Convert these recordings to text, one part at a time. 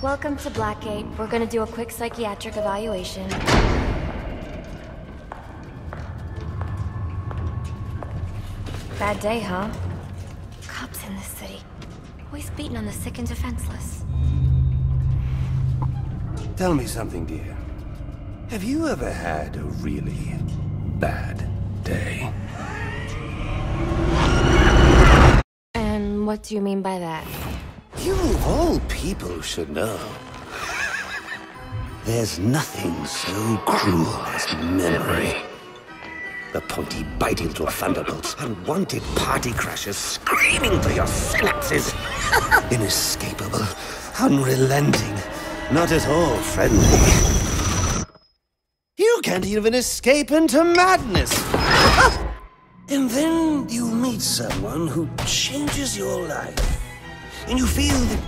Welcome to Blackgate. We're gonna do a quick psychiatric evaluation. Bad day, huh? Cops in this city. Always beating on the sick and defenseless. Tell me something, dear. Have you ever had a really bad day? And what do you mean by that? You of all people should know. There's nothing so cruel as memory. The pointy, biting little thunderbolts, unwanted party crashers screaming through your synapses. Inescapable, unrelenting, not at all friendly. You can't even escape into madness. And then you meet someone who changes your life. And you feel that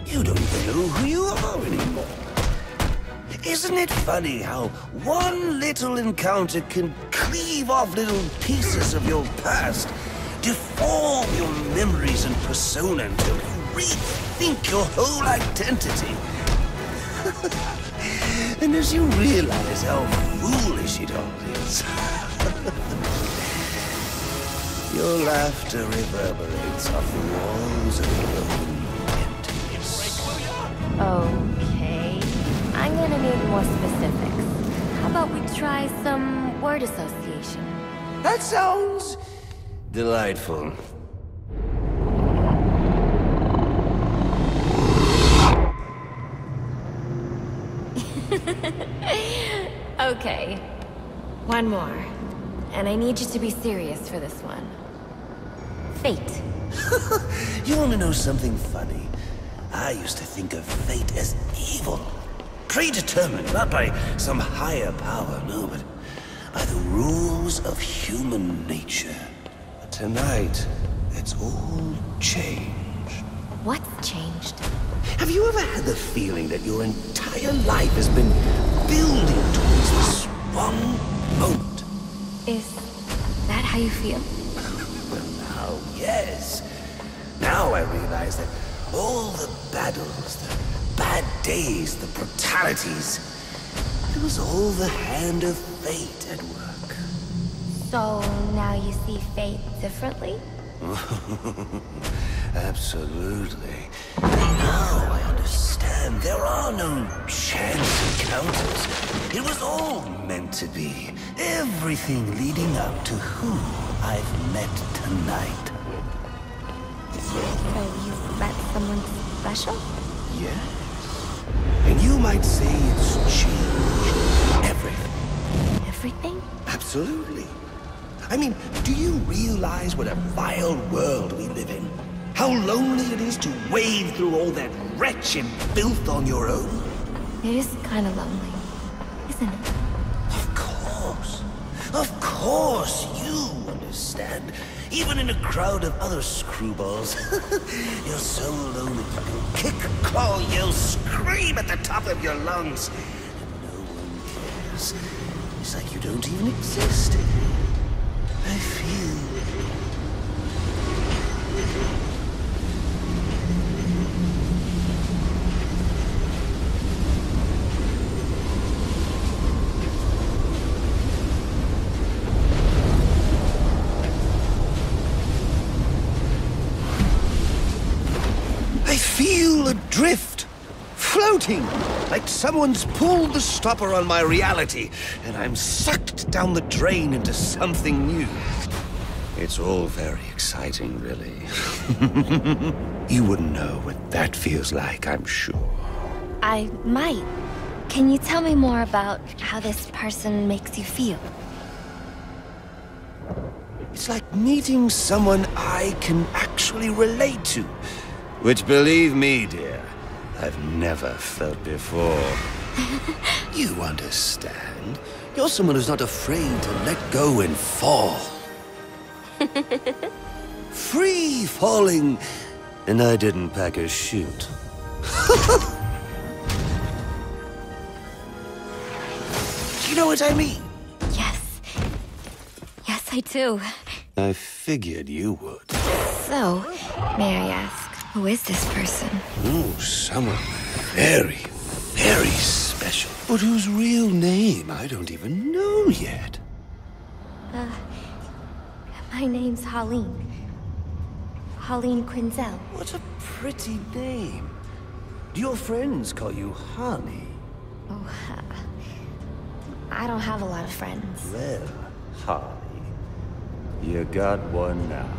you don't even know who you are anymore. Isn't it funny how one little encounter can cleave off little pieces of your past, deform your memories and persona until you rethink your whole identity? And as you realize how foolish it all is, your laughter reverberates off the walls of your own emptiness. Okay. I'm gonna need more specifics. How about we try some word association? That sounds delightful. Okay. One more. And I need you to be serious for this one. Fate. You want to know something funny? I used to think of fate as evil. Predetermined, not by some higher power, no, but by the rules of human nature. But tonight, it's all changed. What's changed? Have you ever had the feeling that your entire life has been building towards this one moment? Is that how you feel? Well, now, yes. Now I realize that all the battles, the bad days, the brutalities, it was all the hand of fate at work. So now you see fate differently? Absolutely. Now I understand there are no chance encounters. It was all meant to be. Everything leading up to who I've met tonight. So you've met someone special? Yes. And you might say it's changed everything. Everything? Absolutely. I mean, do you realize what a vile world we live in? How lonely it is to wade through all that wretched filth on your own? It is kind of lonely, isn't it? Of course. Of course you understand. Even in a crowd of other screwballs. You're so alone that you can kick, claw, yell, scream at the top of your lungs. And no one cares. It's like you don't even exist. I feel... I feel adrift, floating, like someone's pulled the stopper on my reality, and I'm sucked down the drain into something new. It's all very exciting, really. You wouldn't know what that feels like, I'm sure. I might. Can you tell me more about how this person makes you feel? It's like meeting someone I can actually relate to. Which, believe me, dear, I've never felt before. You understand? You're someone who's not afraid to let go and fall. Free falling, and I didn't pack a chute. You know what I mean? Yes. Yes, I do. I figured you would. So, may I ask, who is this person? Oh, someone Very, very special. But whose real name I don't even know yet. My name's Harleen. Harleen Quinzel. What a pretty name. Do your friends call you Harley? Oh, I don't have a lot of friends. Well, Harley, you got one now.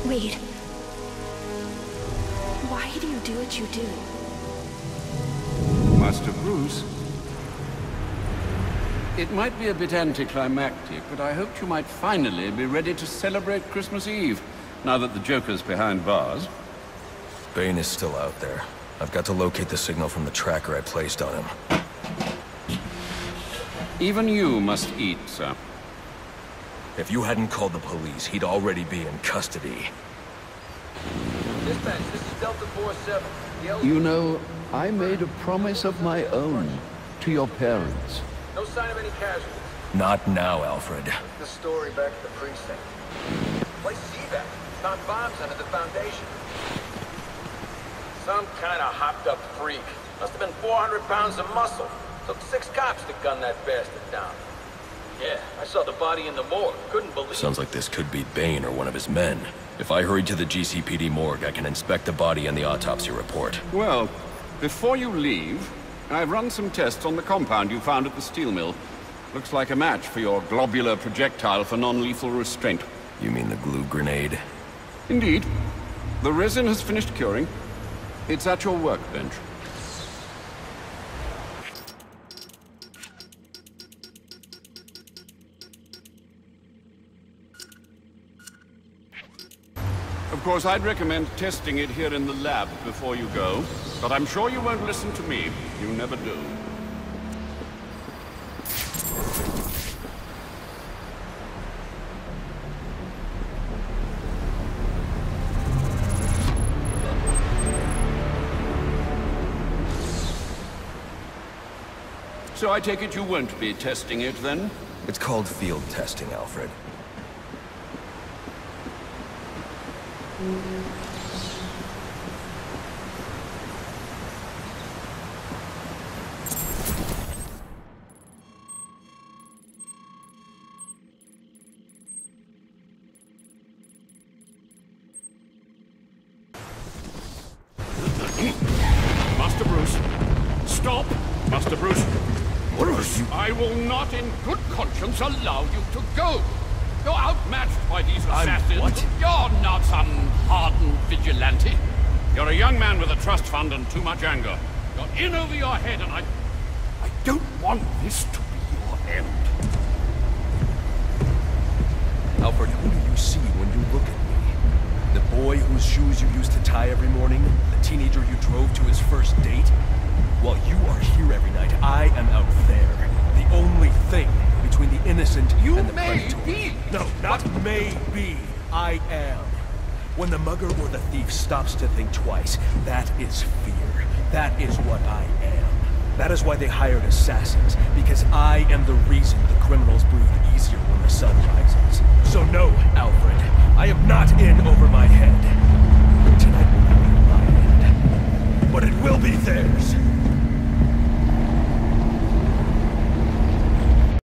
Wait. Why do you do what you do? Master Bruce, it might be a bit anticlimactic, but I hoped you might finally be ready to celebrate Christmas Eve, now that the Joker's behind bars. Bane is still out there. I've got to locate the signal from the tracker I placed on him. Even you must eat, sir. If you hadn't called the police, he'd already be in custody. Dispatch, this is Delta 47. You know, I made a promise of my own to your parents. No sign of any casualties. Not now, Alfred. The story back at the precinct. Place evac. Found bombs under the foundation. Some kind of hopped-up freak. Must have been 400 pounds of muscle. Took 6 cops to gun that bastard down. Yeah, I saw the body in the morgue. Couldn't believe it. Sounds like this could be Bane or one of his men. If I hurry to the GCPD morgue, I can inspect the body and the autopsy report. Well, before you leave, I've run some tests on the compound you found at the steel mill. Looks like a match for your globular projectile for non-lethal restraint. You mean the glue grenade? Indeed. The resin has finished curing. It's at your workbench. Of course, I'd recommend testing it here in the lab before you go, but I'm sure you won't listen to me. You never do. So I take it you won't be testing it, then? It's called field testing, Alfred. Master Bruce, stop! Master Bruce. Bruce, I will not in good conscience allow you to go. You're outmatched by these assassins. What? You're not some hardened vigilante. You're a young man with a trust fund and too much anger. You're in over your head, and I don't want this to be your end. Alfred, who do you see when you look at me? The boy whose shoes you used to tie every morning? The teenager you drove to his first date? While you are here every night, I am out there. The only thing between the innocent and the predator. Be. No, not may be. I am. When the mugger or the thief stops to think twice, that is fear. That is what I am. That is why they hired assassins, because I am the reason the criminals breathe easier when the sun rises. So no, Alfred, I am not in over my head. Tonight will not be my end, but it will be theirs.